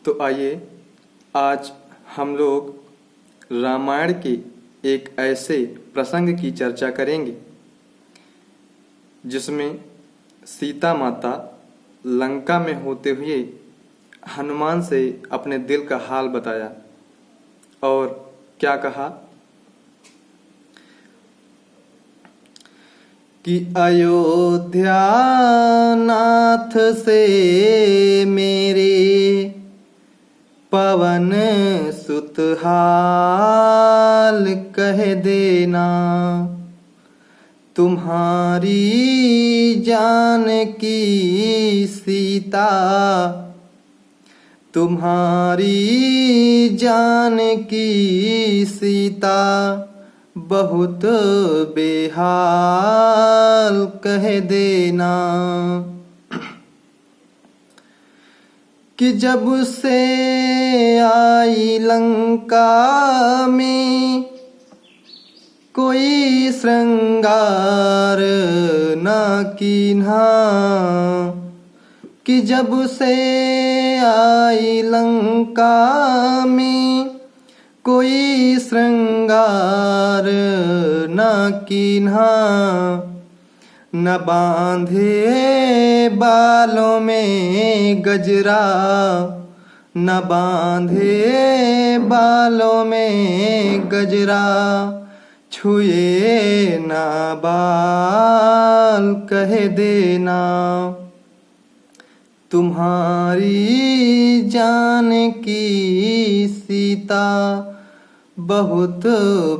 तो आइए आज हम लोग रामायण के एक ऐसे प्रसंग की चर्चा करेंगे जिसमें सीता माता लंका में होते हुए हनुमान से अपने दिल का हाल बताया और क्या कहा कि अयोध्या नाथ से मेरे पवन सुत हाल कह देना, तुम्हारी जानकी सीता, तुम्हारी जानकी सीता बहुत बेहाल कह देना। कि जब से आई लंका में कोई श्रृंगार न कीन्हा, कि जब से आई लंका में कोई श्रृंगार न कीन्हा, न बांधे बालों में गजरा, न बांधे बालों में गजरा, छुए ना बाल कह देना, तुम्हारी जानकी सीता बहुत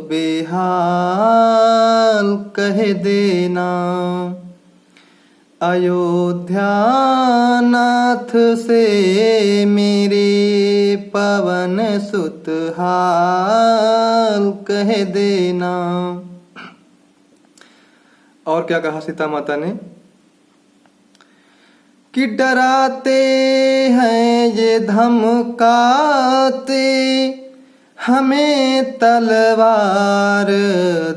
बेहाल कह देना। अयोध्या नाथ से मेरे पवन सुत हाल कह देना। और क्या कहा सीता माता ने कि डराते हैं ये धमकाते, हमें तलवार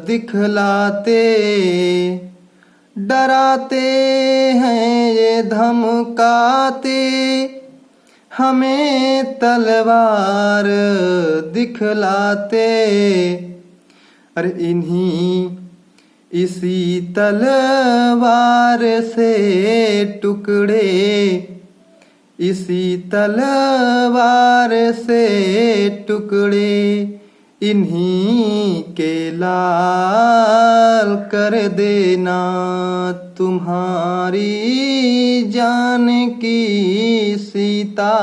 दिखलाते, डराते हैं ये धमकाते, हमें तलवार दिखलाते, अरे इसी तलवार से टुकड़े, इसी तलवार से टुकड़े इन्हीं के लाल कर देना, तुम्हारी जानकी सीता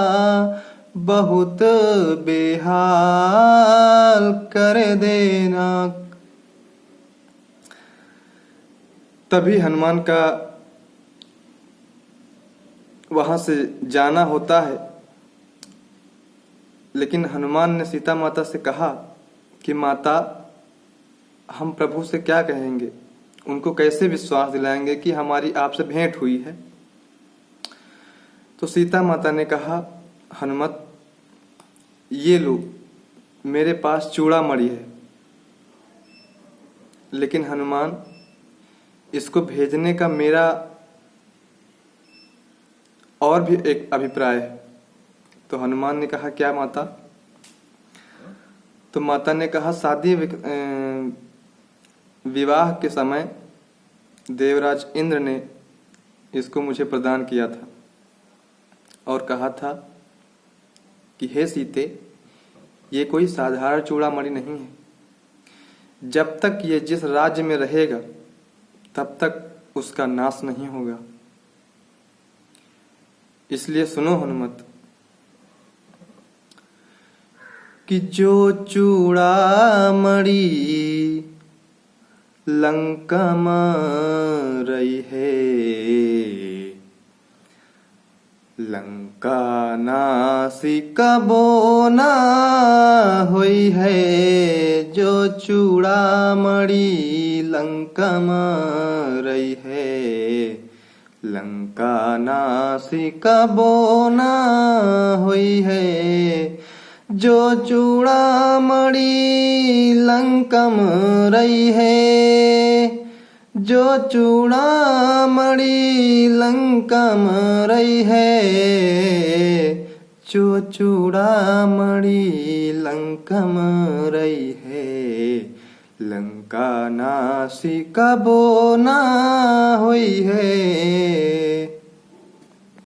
बहुत बेहाल कर देना। तभी हनुमान का वहां से जाना होता है, लेकिन हनुमान ने सीता माता से कहा कि माता, हम प्रभु से क्या कहेंगे, उनको कैसे विश्वास दिलाएंगे कि हमारी आपसे भेंट हुई है। तो सीता माता ने कहा, हनुमत ये लो, मेरे पास चूड़ामणि है, लेकिन हनुमान इसको भेजने का मेरा और भी एक अभिप्राय है। तो हनुमान ने कहा, क्या माता? तो माता ने कहा, शादी विवाह के समय देवराज इंद्र ने इसको मुझे प्रदान किया था और कहा था कि हे सीते, ये कोई साधारण चूड़ामणि नहीं है, जब तक ये जिस राज्य में रहेगा तब तक उसका नाश नहीं होगा। इसलिए सुनो हनुमत, कि जो चूड़ामणि लंका में रही है, लंका नासी कबो ना हुई है, जो चूड़ामणि लंका में रही है, लंका नासी कबो ना हुई है, जो चूड़ामणि लंका में रही है, जो चूड़ामणि लंका में रही है, चूड़ामणि लंकम रही है, लंका नासी कबो ना हुई है।